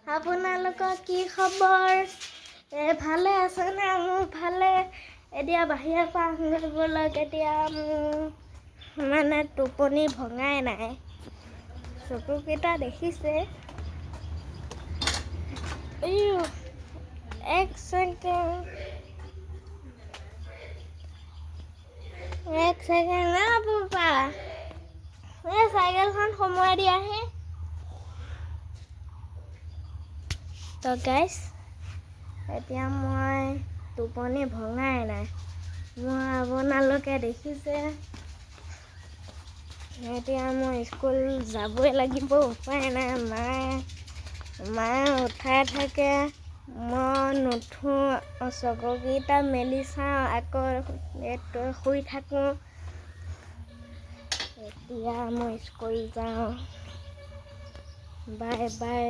আপোনালোকৰ কি খবৰ? ভালে আছেনে? মোৰ ভালে। এতিয়া বাহিৰৰ পৰা আহোঁগৈ এতিয়া মানে টোপনি ভঙাই নাই। চকুকেইটা দেখিছে। এক ছেকেণ্ড পাপা এই চাইকেলখন সোমোৱাই দিয়াহে। তো গাইছ, এতিয়া মই টোপনি ভঙাই নাই। আপোনালোকে দেখিছে। এতিয়া মই স্কুল যাবই লাগিব, উপায় নাই। মায়ে উঠাই থাকে, মই নুঠোঁ। চকুকেইটা মেলি চাওঁ, আকৌ শুই থাকোঁ। এতিয়া মই স্কুল যাওঁ। Bye bye.